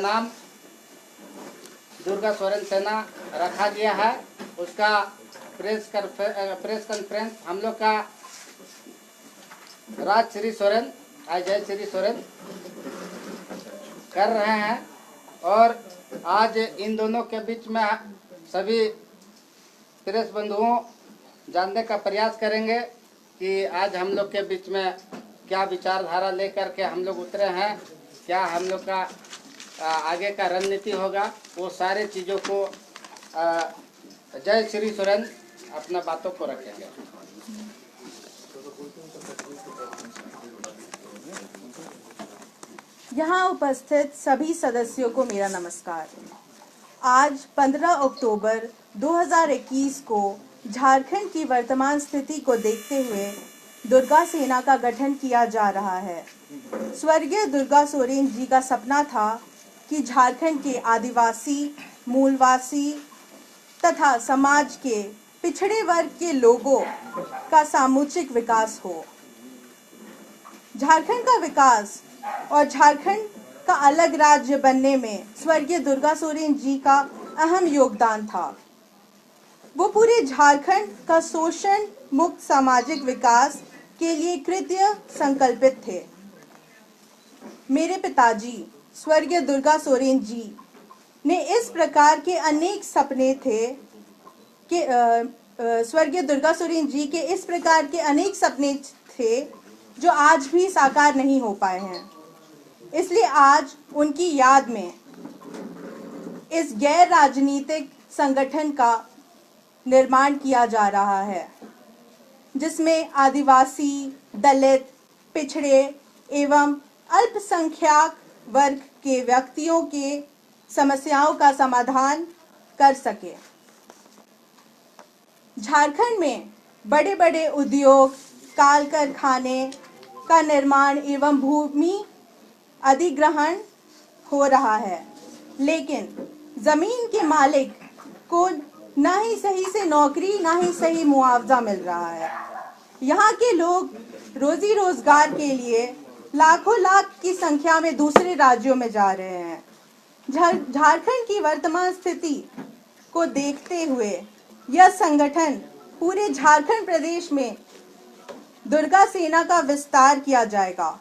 नाम दुर्गा सोरेन सेना रखा गया है। उसका प्रेस कॉन्फ्रेंस हम लोग का राज श्री सोरेन जय श्री सोरेन कर रहे हैं। और आज इन दोनों के बीच में सभी प्रेस बंधुओं जानने का प्रयास करेंगे कि आज हम लोग के बीच में क्या विचारधारा लेकर के हम लोग उतरे हैं, क्या हम लोग का आगे का रणनीति होगा, वो सारे चीज़ों को जय श्री सोरेन अपना बातों को रखेंगे। यहाँ उपस्थित सभी सदस्यों को मेरा नमस्कार। आज 15 अक्टूबर 2021 को झारखंड की वर्तमान स्थिति को देखते हुए दुर्गा सेना का गठन किया जा रहा है। स्वर्गीय दुर्गा सोरेन जी का सपना था कि झारखंड के आदिवासी, मूलवासी तथा समाज के पिछड़े वर्ग के लोगों का सामूहिक विकास हो। झारखंड का विकास और झारखंड का अलग राज्य बनने में स्वर्गीय दुर्गा सोरेन जी का अहम योगदान था। वो पूरे झारखंड का शोषण मुक्त सामाजिक विकास के लिए कृत्य संकल्पित थे। मेरे पिताजी स्वर्गीय दुर्गा सोरेन जी ने इस प्रकार के अनेक सपने थे कि स्वर्गीय दुर्गा सोरेन जी के इस प्रकार के अनेक सपने थे जो आज भी साकार नहीं हो पाए हैं। इसलिए आज उनकी याद में इस गैर राजनीतिक संगठन का निर्माण किया जा रहा है, जिसमें आदिवासी, दलित, पिछड़े एवं अल्पसंख्यक वर्ग के व्यक्तियों के समस्याओं का समाधान कर सके। झारखंड में बड़े बड़े उद्योग, काल कारखाने का निर्माण एवं भूमि अधिग्रहण हो रहा है, लेकिन जमीन के मालिक को ना ही सही से नौकरी ना ही सही मुआवजा मिल रहा है। यहाँ के लोग रोजी रोजगार के लिए लाखों लाख की संख्या में दूसरे राज्यों में जा रहे हैं। झारखंड की वर्तमान स्थिति को देखते हुए यह संगठन पूरे झारखंड प्रदेश में दुर्गा सेना का विस्तार किया जाएगा।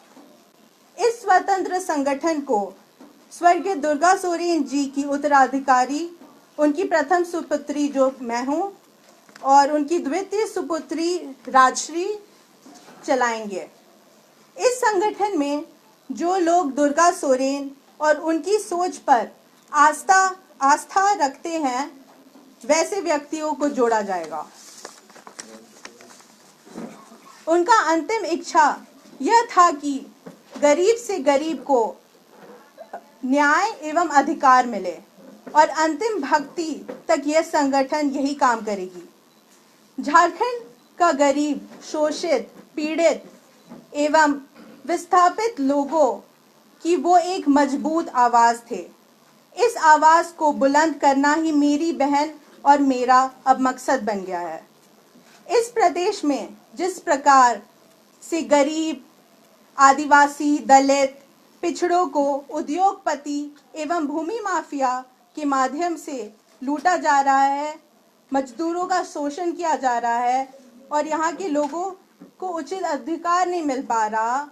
इस स्वतंत्र संगठन को स्वर्गीय दुर्गा सोरेन जी की उत्तराधिकारी, उनकी प्रथम सुपुत्री जो मैं हूँ और उनकी द्वितीय सुपुत्री राजश्री चलाएंगे। इस संगठन में जो लोग दुर्गा सोरेन और उनकी सोच पर आस्था रखते हैं, वैसे व्यक्तियों को जोड़ा जाएगा। उनका अंतिम इच्छा यह था कि गरीब से गरीब को न्याय एवं अधिकार मिले और अंतिम भक्ति तक यह संगठन यही काम करेगी। झारखंड का गरीब, शोषित, पीड़ित एवं विस्थापित लोगों की वो एक मजबूत आवाज थे। इस आवाज को बुलंद करना ही मेरी बहन और मेरा अब मकसद बन गया है। इस प्रदेश में जिस प्रकार से गरीब, आदिवासी, दलित, पिछड़ों को उद्योगपति एवं भूमि माफिया के माध्यम से लूटा जा रहा है, मजदूरों का शोषण किया जा रहा है और यहाँ के लोगों को उचित अधिकार नहीं मिल पा रहा,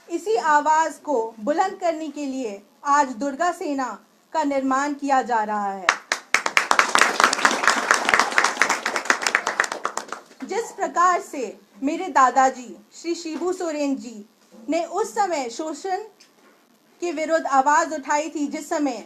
इसी आवाज को बुलंद करने के लिए आज दुर्गा सेना का निर्माण किया जा रहा है। जिस प्रकार से मेरे दादाजी श्री शिबू सोरेन जी ने उस समय शोषण के विरुद्ध आवाज उठाई थी, जिस समय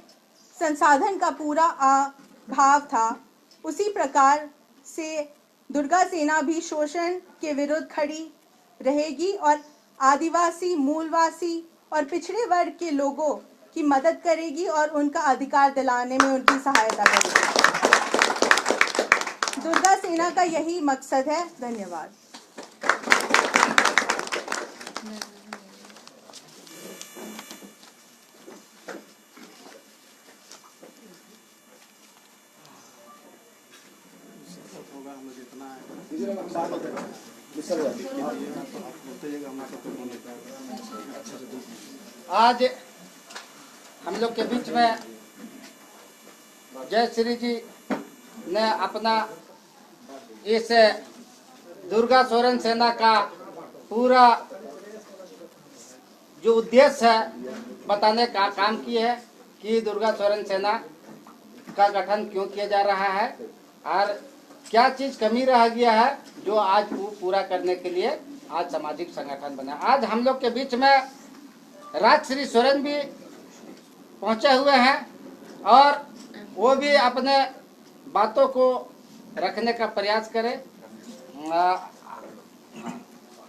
संसाधन का पूरा अभाव था, उसी प्रकार से दुर्गा सेना भी शोषण के विरुद्ध खड़ी रहेगी और आदिवासी, मूलवासी और पिछड़े वर्ग के लोगों की मदद करेगी और उनका अधिकार दिलाने में उनकी सहायता करेगी। दुर्गा सेना का यही मकसद है। धन्यवाद। आज हम लोग के बीच में जय श्री जी ने अपना इस दुर्गा सोरेन सेना का पूरा जो उद्देश्य है बताने का काम किए है कि दुर्गा सोरेन सेना का गठन क्यों किया जा रहा है और क्या चीज़ कमी रह गया है जो आज वो पूरा करने के लिए आज सामाजिक संगठन बना। आज हम लोग के बीच में राजश्री सोरेन भी पहुंचे हुए हैं और वो भी अपने बातों को रखने का प्रयास करें।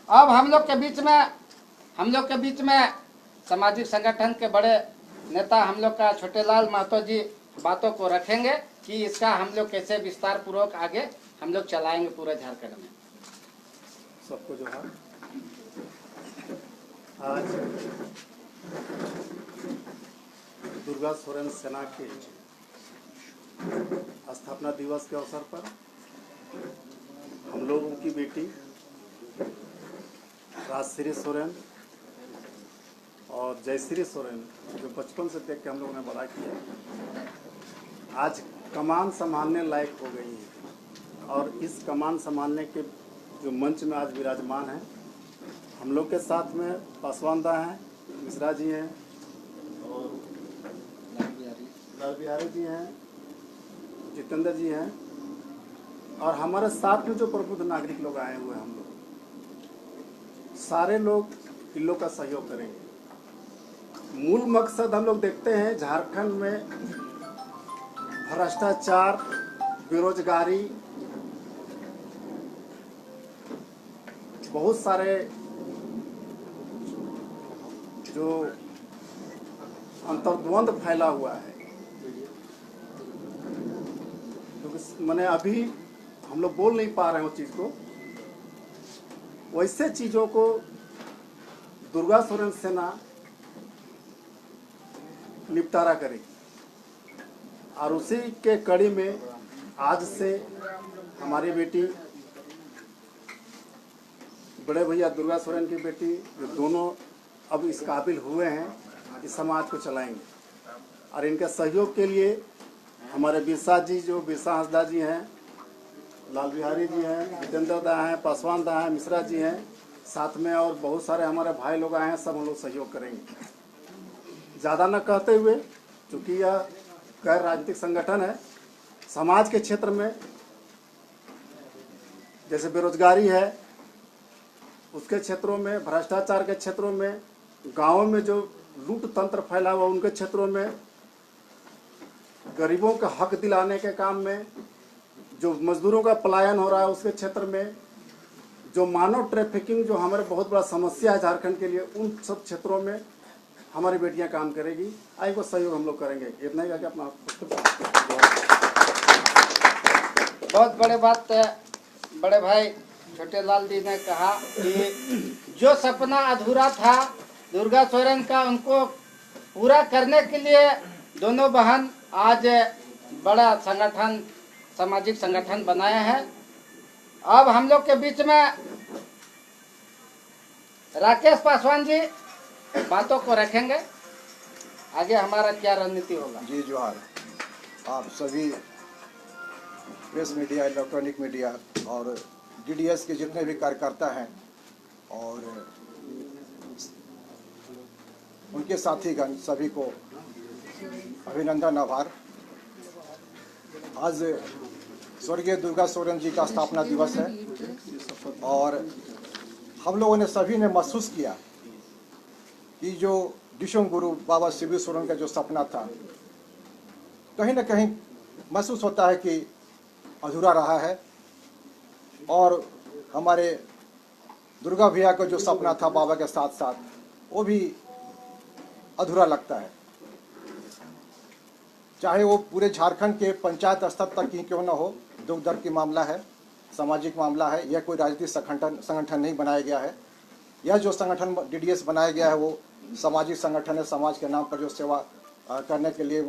अब हम लोग के बीच में सामाजिक संगठन के बड़े नेता हम लोग का छोटेलाल महतो जी बातों को रखेंगे कि इसका हम लोग कैसे विस्तार पूर्वक आगे हम लोग चलाएंगे पूरे झारखंड में। सबको जो है आज दुर्गा सोरेन सेना के स्थापना दिवस के अवसर पर हम लोगों की बेटी राजश्री सोरेन और जयश्री सोरेन जो बचपन से देख के हम लोगों ने बड़ा किया, आज कमान संभालने लायक हो गई है और इस कमान संभालने के जो मंच में आज विराजमान हैं। हम लोग के साथ में पासवान दा हैं, मिश्रा जी हैं और लाल बिहारी जी हैं, जितेंद्र जी हैं और हमारे साथ में जो प्रबुद्ध नागरिक लोग आए हुए हैं, हम लोग सारे लोग इन लोग का सहयोग करेंगे। मूल मकसद हम लोग देखते हैं झारखंड में भ्रष्टाचार, बेरोजगारी, बहुत सारे जो अंतर्द्वंद फैला हुआ है, क्योंकि मैंने अभी हम लोग बोल नहीं पा रहे हैं उस चीज़ को, वैसे चीज़ों को दुर्गा सोरेन सेना निपटारा करेगी और उसी के कड़ी में आज से हमारी बेटी बड़े भैया दुर्गा सोरेन की बेटी जो दोनों अब इस काबिल हुए हैं इस समाज को चलाएंगे और इनके सहयोग के लिए हमारे बिरसा जी जो बिरसा हंसदा जी हैं, लाल बिहारी जी हैं, जितेंद्र दा हैं, पासवान दा हैं, मिश्रा जी हैं, साथ में और बहुत सारे हमारे भाई लोग आए हैं, सब हम लोग सहयोग करेंगे। ज़्यादा न कहते हुए, चूँकि यह गैर राजनीतिक संगठन है, समाज के क्षेत्र में जैसे बेरोजगारी है उसके क्षेत्रों में, भ्रष्टाचार के क्षेत्रों में, गांवों में जो लूट तंत्र फैला हुआ उनके क्षेत्रों में, गरीबों का हक दिलाने के काम में, जो मजदूरों का पलायन हो रहा है उसके क्षेत्र में, जो मानव ट्रैफिकिंग जो हमारे बहुत बड़ा समस्या है झारखंड के लिए, उन सब क्षेत्रों में हमारी बेटियां काम करेगी। आई को सहयोग हम लोग करेंगे। इतना ही कि अपना बहुत बड़े बात बड़े भाई छोटेलाल जी ने कहा कि जो सपना अधूरा था दुर्गा सोरेन का, उनको पूरा करने के लिए दोनों बहन आज बड़ा संगठन, सामाजिक संगठन बनाया है। अब हम लोग के बीच में राकेश पासवान जी बातों को रखेंगे, आगे हमारा क्या रणनीति होगा। जी जोहार। आप सभी प्रेस मीडिया, इलेक्ट्रॉनिक मीडिया और डीडीएस के जितने भी कार्यकर्ता हैं और उनके साथीगण सभी को अभिनंदन, आभार। आज स्वर्गीय दुर्गा सोरेन जी का स्थापना दिवस है और हम लोगों ने सभी ने महसूस किया कि जो दिशों गुरु बाबा शिबू सोरेन का जो सपना था, कहीं ना कहीं महसूस होता है कि अधूरा रहा है और हमारे दुर्गा भैया का जो सपना था बाबा के साथ साथ, वो भी अधूरा लगता है। चाहे वो पूरे झारखंड के पंचायत स्तर तक ही क्यों न हो, दुख दर्द की मामला है, सामाजिक मामला है। यह कोई राजनीतिक संगठन नहीं बनाया गया है। यह जो संगठन डीडीएस बनाया गया है वो सामाजिक संगठन है। समाज के नाम पर जो सेवा करने के लिए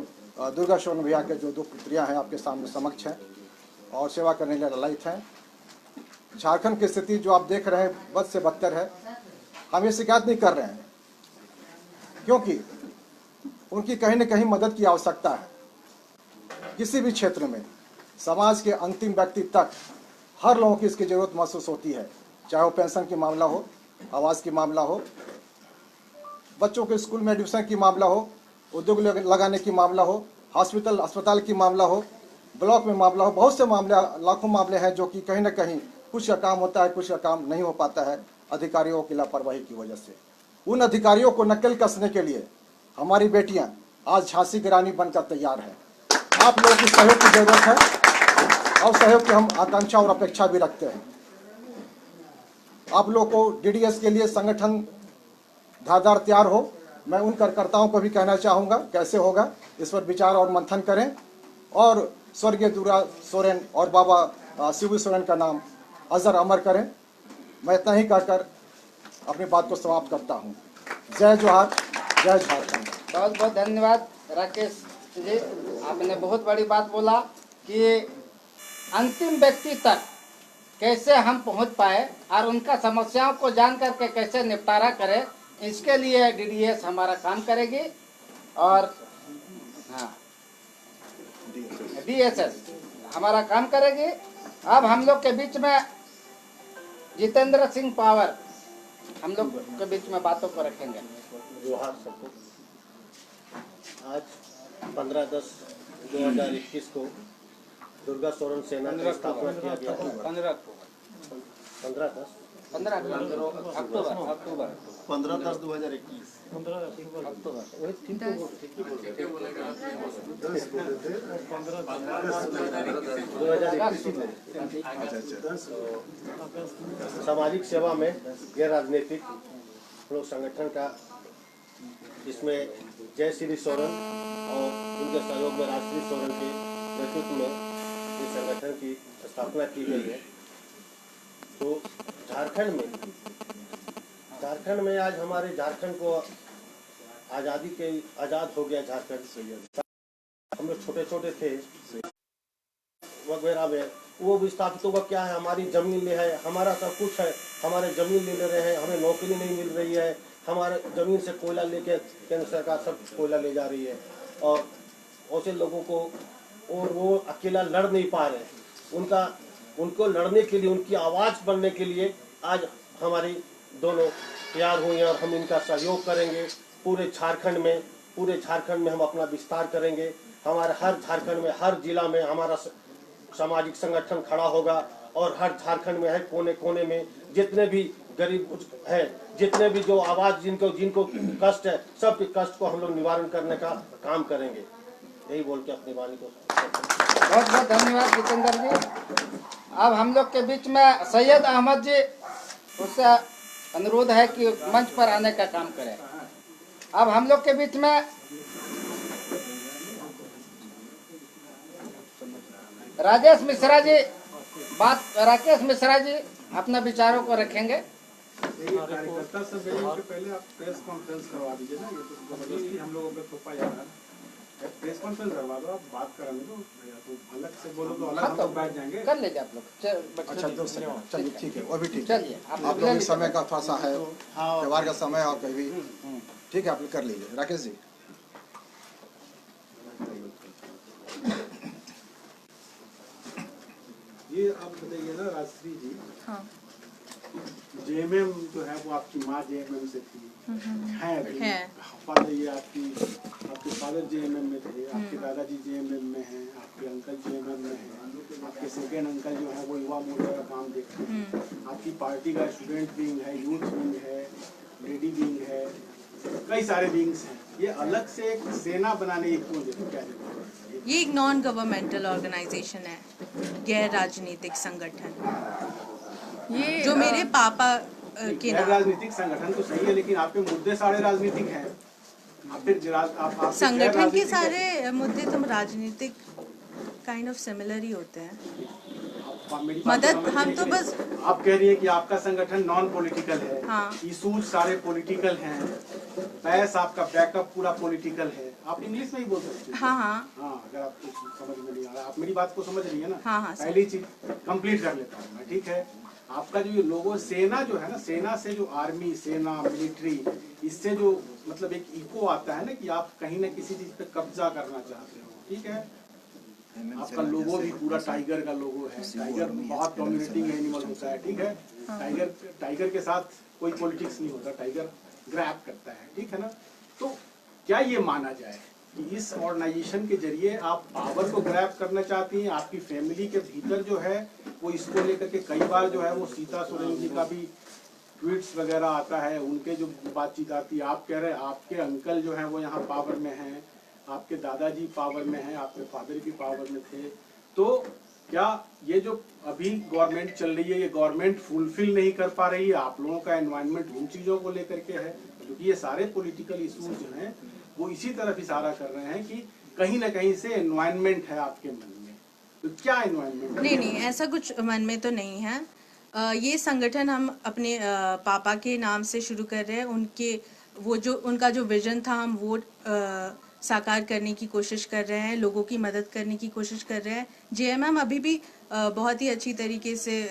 दुर्गा सोरेन भैया के जो दो पुत्रियां हैं आपके सामने समक्ष हैं और सेवा करने के लिए ललायित हैं। झारखंड की स्थिति जो आप देख रहे हैं बद से बदतर है। हम ये शिकायत नहीं कर रहे हैं, क्योंकि उनकी कहीं न कहीं मदद की आवश्यकता है। किसी भी क्षेत्र में समाज के अंतिम व्यक्ति तक हर लोगों की इसकी ज़रूरत महसूस होती है, चाहे वो पेंशन की मामला हो, आवास की मामला हो, बच्चों के स्कूल में एडमिशन की मामला हो, उद्योग लगाने की मामला हो, अस्पताल की मामला हो, ब्लॉक में मामला हो। बहुत से मामले, लाखों मामले हैं जो कि कहीं ना कहीं कुछ का काम होता है, कुछ का काम नहीं हो पाता है अधिकारियों की लापरवाही की वजह से। उन अधिकारियों को नकल कसने के लिए हमारी बेटियां आज झांसी की रानी बनकर तैयार हैं। आप लोगों की सहयोग की जरूरत है और सहयोग की हम आकांक्षा और अपेक्षा भी रखते हैं। आप लोग को डीडीएस के लिए संगठन धारदार तैयार हो। मैं उन कार्यकर्ताओं को भी कहना चाहूँगा कैसे होगा, इस पर विचार और मंथन करें और स्वर्गीय दुर्गा सोरेन और बाबा शिबू सोरेन का नाम अजर अमर करें। मैं इतना ही कहकर अपनी बात को समाप्त करता हूँ। जय जोहार, जय झारखंड। बहुत बहुत धन्यवाद राकेश जी, आपने बहुत बड़ी बात बोला कि अंतिम व्यक्ति तक कैसे हम पहुंच पाए और उनका समस्याओं को जान करके कैसे निपटारा करें, इसके लिए डीडीएस हमारा काम करेगी और हाँ डीएसएस हमारा काम करेगी। अब हम लोग के बीच में जितेंद्र सिंह पावर हम लोग के बीच में बातों को रखेंगे। जोहार सबको। आज 15/10/2021 को दुर्गा सोरेन सेना की स्थापना किया गया है। 15 अक्टूबर 2021 सामाजिक सेवा में गैर राजनीतिक लोग संगठन का, इसमें जय श्री सोरेन और उनके सहयोग में राजश्री सोरेन के नेतृत्व में इस संगठन की स्थापना की गई है। तो झारखंड में आज हमारे झारखंड को आज़ाद हो गया। झारखंड हम लोग छोटे छोटे थे वगैरह में, वो विस्थापितों का क्या है, हमारी जमीन ले है, हमारा सब कुछ है, हमारे जमीन ले रहे हैं, हमें नौकरी नहीं मिल रही है, हमारे जमीन से कोयला लेके केंद्र सरकार सब कोयला ले जा रही है और ऐसे लोगों को, और वो अकेला लड़ नहीं पा रहे। उनको लड़ने के लिए, उनकी आवाज़ बनने के लिए आज हमारी दोनों तैयार हुई हैं और हम इनका सहयोग करेंगे। पूरे झारखंड में हम अपना विस्तार करेंगे। हमारे हर झारखंड में, हर जिला में हमारा सामाजिक संगठन खड़ा होगा और हर झारखंड में है कोने कोने में जितने भी गरीब है, जितने भी जो आवाज़ जिनको कष्ट है, सब के कष्ट को हम लोग निवारण करने का काम करेंगे। यही बोल के अपनी वाणी को बहुत बहुत धन्यवाद जितेंद्र जी। अब हम लोग के बीच में सैयद अहमद जी, उससे अनुरोध है कि मंच पर आने का काम करें। अब हम लोग के बीच में राजेश मिश्रा जी राकेश मिश्रा जी अपना विचारों को रखेंगे। कार्यकर्ता सब मिलने के पहले आप प्रेस कॉन्फ्रेंस करवा दीजिए ना, ये तो जबरदस्ती हम लोगों पे थोपा जा रहा है। प्रेस कॉन्फ्रेंस करवा दो, आप बात कराने दो, तो अलग से बोलो तो अलग हम लोग बैठ जाएंगे। कर लीजिए आप लोग। अच्छा तो चलिए ठीक है, वो भी ठीक है। चलिए आप लोग समय का थोड़ा सा है, त्योहार का समय और कहीं भी ठीक है, आप लोग कर लीजिए। राकेश जी ये आप बताइए ना राजश्री जी, हाँ। जेएमएम जो है वो आपकी माँ जेएमएम से थी, है है। ये आपके फादर जेएमएम में थे, आपके दादाजी जेएमएम में हैं, आपके अंकल जेएमएम में हैं, आपके सेकेंड अंकल जो है वो युवा मोर्चा का काम देखते हैं, आपकी पार्टी का स्टूडेंट विंग है, यूथ विंग है, लेडी विंग है, कई सारे विंग्स हैं। ये अलग से एक सेना बनाने की क्यों क्या जरूरत है? ये एक नॉन गवर्नमेंटल ऑर्गेनाइजेशन है, गैर राजनीतिक संगठन, ये जो मेरे पापा के गैर नाम। राजनीतिक संगठन तो सही है, लेकिन आपके मुद्दे सारे राजनीतिक हैं। आप संगठन के सारे मुद्दे तो राजनीतिक काइंड ऑफ सिमिलर ही होते हैं। मदद हम तो बस, आप कह रही है कि आपका संगठन नॉन पॉलिटिकल है, हाँ। इशूज सारे पॉलिटिकल हैं, पैस आपका बैकअप पूरा पॉलिटिकल है। आप इंग्लिश में ही बोल सकते हैं। हाँ हाँ हाँ, अगर आपको समझ में नहीं आ रहा, आप मेरी बात को समझ रही है ना। हाँ, हाँ, पहली चीज कंप्लीट कर लेता हूँ मैं, ठीक है। आपका जो ये लोगो सेना जो है ना, सेना से जो आर्मी, सेना, मिलिट्री, इससे जो मतलब एक इको आता है ना कि आप कहीं ना किसी चीज पे कब्जा करना चाहते हो, ठीक है। आपका लोगो भी पूरा टाइगर का लोगो है। टाइगर बहुत डोमिनेटिंग एनिमल होता है, ठीक है। टाइगर के साथ कोई पॉलिटिक्स नहीं होता, टाइगर ग्रैब करता है, ठीक है ना। तो क्या ये माना जाए कि इस ऑर्गेनाइजेशन के जरिए आप पावर को ग्रैब करना चाहती हैं? आपकी फैमिली के भीतर जो है वो इसको लेकर के कई बार जो है वो सीता सोरेन जी का भी ट्वीट्स वगैरह आता है, उनके जो बातचीत आती है। आप कह रहे हैं आपके अंकल जो है वो यहाँ पावर में हैं, आपके दादाजी पावर में हैं, आपके फादर भी पावर में थे। तो क्या ये जो अभी गवर्नमेंट चल रही है, ये गवर्नमेंट फुलफिल नहीं कर पा रही है? आप लोगों का एनवायरनमेंट उन चीज़ों को लेकर के है, क्योंकि ये सारे पॉलिटिकल इश्यूज जो हैं वो इसी तरफ इशारा कर रहे हैं कि कहीं ना कहीं से एनवायरनमेंट है आपके मन में। तो क्या एनवायरनमेंट? नहीं, ऐसा कुछ मन में तो नहीं है। ये संगठन हम अपने पापा के नाम से शुरू कर रहे हैं। उनका जो विजन था हम वो साकार करने की कोशिश कर रहे हैं, लोगों की मदद करने की कोशिश कर रहे हैं। जेएमएम अभी भी बहुत ही अच्छी तरीके से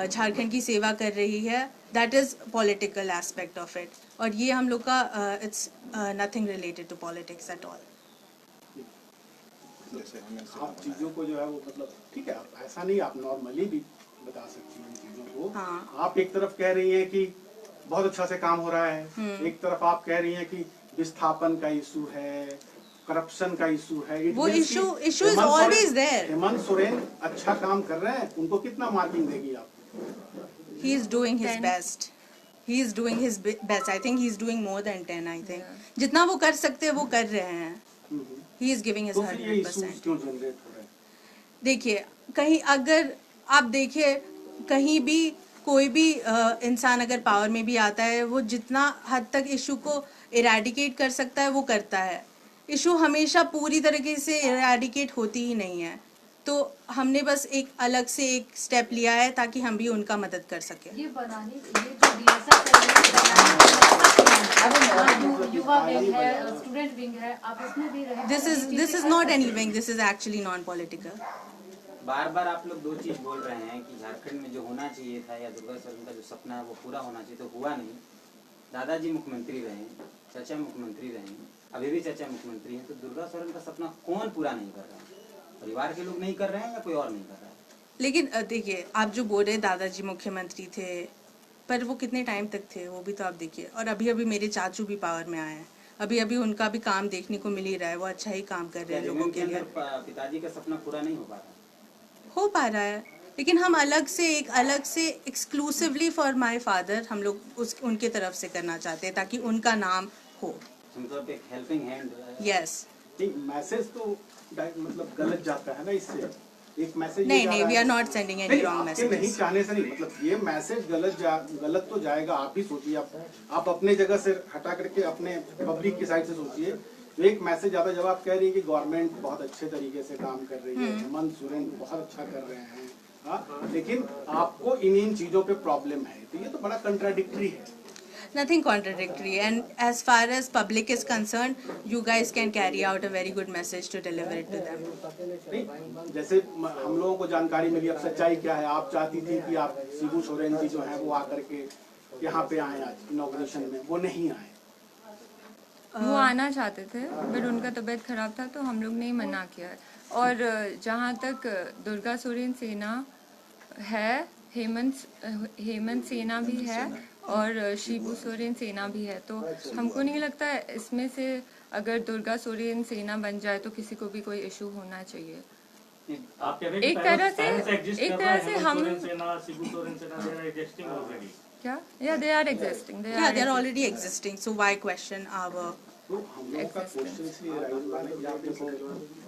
झारखंड की सेवा कर रही है। That is political aspect of it, और ये हम लोग का it's nothing related to politics at all. आप चीजों को जो है वो मतलब ठीक है, आप ऐसा नहीं, आप नॉर्मली भी बता सकती हैं चीजों को। हाँ। आप एक तरफ कह रही हैं कि बहुत अच्छा से काम हो रहा है, एक तरफ आप कह रही हैं कि विस्थापन का इशू है, करप्शन का इशू है। वो issue is always there. Hemant Soren अच्छा काम कर रहे हैं, उनको कितना मार्किंग देगी आप? He is doing his best. He is doing his best. I think he is doing more than 10. I think जितना वो कर सकते हैं वो कर रहे हैं। He is giving his तो फिर ये इश्यूज 100%. क्यों जनरेट हो रहे हैं? देखिए, कहीं अगर आप देखिए, कहीं भी कोई भी इंसान अगर पावर में भी आता है, वो जितना हद तक इशू को इरेडिकेट कर सकता है वो करता है। इशू हमेशा पूरी तरीके से इरेडिकेट होती ही नहीं है। तो हमने बस एक अलग से एक स्टेप लिया है ताकि हम भी उनका मदद कर सकें। ये बनाने, ये जो DSA है, युवा विंग है, स्टूडेंट विंग है, आप इसमें भी रहे। This is not any wing, this is actually non political. बार बार आप लोग दो चीज बोल रहे हैं कि झारखंड में जो होना चाहिए था या दुर्गा सोरेन का जो सपना है वो पूरा होना चाहिए, तो हुआ नहीं। दादाजी मुख्यमंत्री रहे, चाचा मुख्यमंत्री रहे, अभी भी चाचा मुख्यमंत्री हैं, तो दुर्गा सोरेन का सपना कौन पूरा नहीं कर रहा है? परिवार के लोग नहीं कर रहे हैं या कोई और नहीं कर रहा है? लेकिन देखिए, आप जो बोल रहे दादाजी मुख्यमंत्री थे, पर वो कितने टाइम तक थे वो भी तो आप देखिए। और अभी अभी मेरे चाचू भी पावर में आए हैं, अभी अभी उनका भी काम देखने को मिल ही रहा है, वो अच्छा ही काम कर रहे हैं लोगों के लिए। पिताजी का सपना पूरा नहीं हो पा रहा है, लेकिन हम अलग से एक्सक्लूसिवली फॉर माय फादर हम लोग उनके तरफ से करना चाहते हैं ताकि उनका नाम हो। मतलब एक हेल्पिंग हैंड। यस। नहीं, मैसेज तो मतलब गलत जाता है ना इससे। एक मैसेज नहीं, we are not sending any wrong message. नहीं चाहने से नहीं, मतलब ये मैसेज गलत तो जाएगा। आप ही सोचिए, आप अपने जगह से हटा करके अपने पब्लिक की साइड से सोचिए। तो एक मैसेज आता है जब आप कह रही है कि गवर्नमेंट बहुत अच्छे तरीके से काम कर रही है, हेमंत सोरेन बहुत अच्छा कर रहे हैं, हाँ, लेकिन आपको इन चीजों पे प्रॉब्लम है, तो ये तो बड़ा कंट्राडिक्टरी है। Nothing contradictory, and as far as public is concerned, you guys can carry out a very good message to deliver it to them. नहीं, जैसे हम लोगों को जानकारी मिली, अब सच्चाई क्या है? आप चाहती थी कि आप शिबू सोरेन जी जो है वो आकर के यहाँ पे आए आज इनॉग्रेशन में, वो नहीं आए। वो आना चाहते थे बट उनका तबीयत खराब था तो हम लोग ने मना किया। और जहाँ तक दुर्गा सोरेन सेना है, हेमंत सेना भी है और शिबू सोरेन सेना भी है, तो हमको नहीं लगता इसमें से अगर दुर्गा सोरेन सेना बन जाए तो किसी को भी कोई इशू होना चाहिए। एक तरह से हम क्या they are existing, they are already existing, so why question our तो हम लोगों का क्वेश्चन इसलिए राइज हुआ है कि आप देखो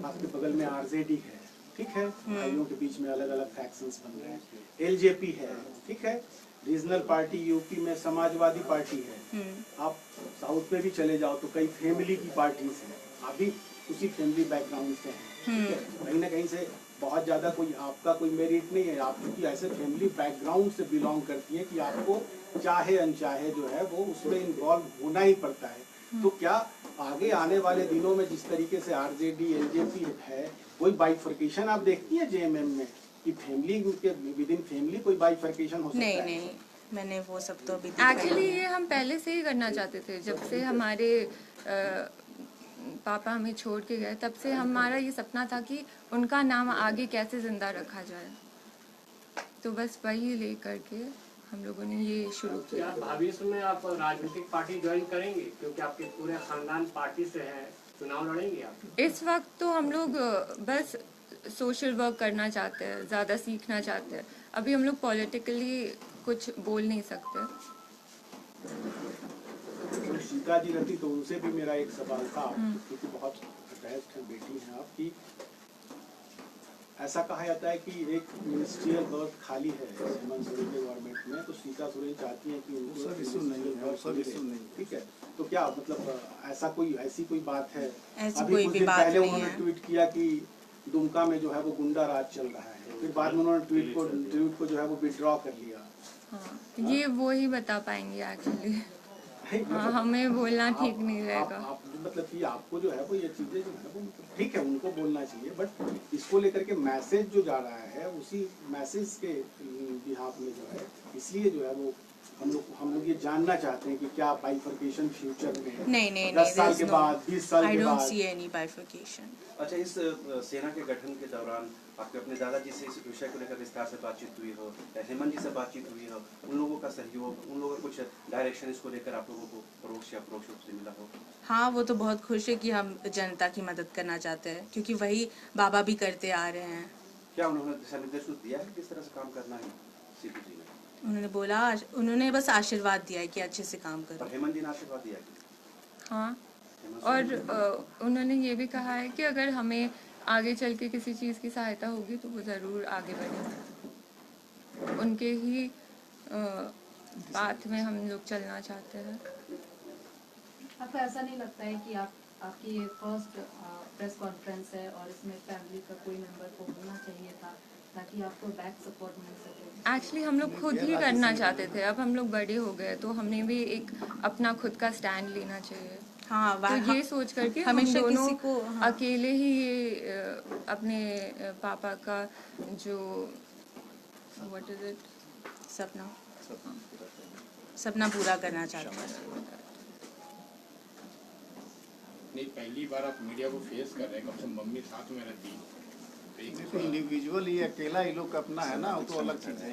आपके बगल में आरजेडी है, ठीक है, भाइयों के बीच में अलग अलग फैक्शंस बन रहे हैं, एलजेपी है, ठीक है, रीजनल पार्टी यूपी में समाजवादी पार्टी है, आप साउथ में भी चले जाओ तो कई फैमिली की पार्टीज हैं, आप भी उसी फैमिली बैकग्राउंड से हैं, ठीक है, कहीं ना कहीं से बहुत ज्यादा कोई आपका कोई मेरिट नहीं है, आप क्योंकि ऐसे फैमिली बैकग्राउंड से बिलोंग करती है कि आपको चाहे अनचाहे जो है वो उसमें इन्वॉल्व होना ही पड़ता है। तो क्या आगे आने वाले दिनों में जिस तरीके से आरजेडी एलजेपी है, कोई बाइफर्केशन आप देखती है जेएमएम में कि फैमिली के विद इन फैमिली कोई बाइफर्केशन हो सकता नहीं है? नहीं, मैंने वो सब तो अभी तक नहीं एक्चुअली ये हम पहले से ही करना चाहते थे, जब से हमारे पापा हमें छोड़ के गए तब से हमारा ये सपना था कि उनका नाम आगे कैसे जिंदा रखा जाए, तो बस वही लेकर के हम लोगों ने ये शुरू किया। क्या भविष्य में आप राजनीतिक पार्टी ज्वाइन करेंगे, क्योंकि आपके पूरे खानदान पार्टी से है, चुनाव लड़ेंगे आप? इस वक्त तो हम लोग बस सोशल वर्क करना चाहते हैं, ज़्यादा सीखना चाहते हैं। अभी हम लोग पॉलिटिकली कुछ बोल नहीं सकते। तो सीता जी रहती तो उनसे भी मेरा एक सवाल था, क्योंकि बहुत अटैच्ड है बेटी हैं आपकी। ऐसा कहा जाता है कि एक मिनिस्ट्रियल बर्थ खाली है हेमंत सोरेन के गवर्नमेंट में, तो सीता सोरेन चाहती हैं कि उनको सब इशू नहीं है, सब इशू नहीं। ठीक है, तो क्या मतलब ऐसी कोई बात है? ऐसी अभी कोई कुछ भी दिन बात पहले नहीं उन्होंने है। ट्वीट किया कि दुमका में जो है वो गुंडा राज चल रहा है, फिर बाद में उन्होंने ट्वीट को जो है वो विड्रॉ कर लिया। हाँ, ये वो ही बता पाएंगे एक्चुअली। नहीं, हाँ, मतलब हमें बोलना ठीक नहीं रहेगा। आप मतलब कि आपको जो है वो ये चीजें जो है वो मतलब ठीक है, उनको बोलना चाहिए, बट इसको लेकर के मैसेज जो जा रहा है उसी मैसेज के बिहाफ में जो है, इसलिए जो है वो हम लोग ये जानना चाहते हैं कि क्या बाइफर्केशन फ्यूचर में नहीं 10 साल के बाद 20 साल आई के डोंट बाद? See any bifurcation. अच्छा, इस सेना के गठन के दौरान आपके अपने दादाजी से इस विषय को लेकर विस्तार से बातचीत हुई हो, या हेमंत जी से बातचीत हुई हो, उन लोगों का सहयोग, उन लोगों का कुछ डायरेक्शन इसको लेकर आप लोगों को परोक्ष या परोक्ष रूप से मिला हो? हाँ, वो तो बहुत खुश है कि हम जनता की मदद करना चाहते हैं, क्योंकि वही बाबा भी करते आ रहे हैं। क्या उन्होंने दिशा निर्देश दिया है किस तरह से काम करना है सीपी जी ने? उन्होंने बस आशीर्वाद दिया है कि अच्छे से काम करो। और हेमंत जी ने आशीर्वाद दिया है? हाँ, और उन्होंने ये भी कहा है कि अगर हमें आगे चल के किसी चीज़ की सहायता होगी तो वो ज़रूर आगे बढ़ेंगे। उनके ही पाथ में हम लोग चलना चाहते हैं। आपको ऐसा नहीं लगता है कि आपकी ये फर्स्ट प्रेस कॉन्फ्रेंस है और इसमें फैमिली का कोई मेंबर को होना चाहिए था, ताकि आपको बैक सपोर्ट मिल सके? एक्चुअली हम लोग खुद ही करना चाहते थे, अब हम लोग बड़े हो गए तो हमें भी एक अपना खुद का स्टैंड लेना चाहिए। हाँ, तो ये सोच करके हम हमेशा दोनों किसी को अकेले ही ये अपने पापा का जो व्हाट इज इट सपना पूरा करना चाहते हैं। नहीं, पहली बार आप मीडिया को फेस कर रहे हैं, कम से कम मम्मी साथ में रहती, देखो इंडिविजुअल ये अकेला ही लोग अपना है ना, वो तो अलग चीज है।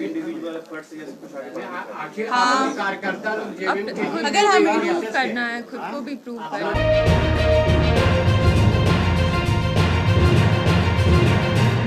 इंडिविजुअल एफर्ट से कुछ आगे बढ़ना है। आखिर हाँ, कार्यकर्ता लोग अगर हमें प्रूव करना है, खुद को भी प्रूव करना है।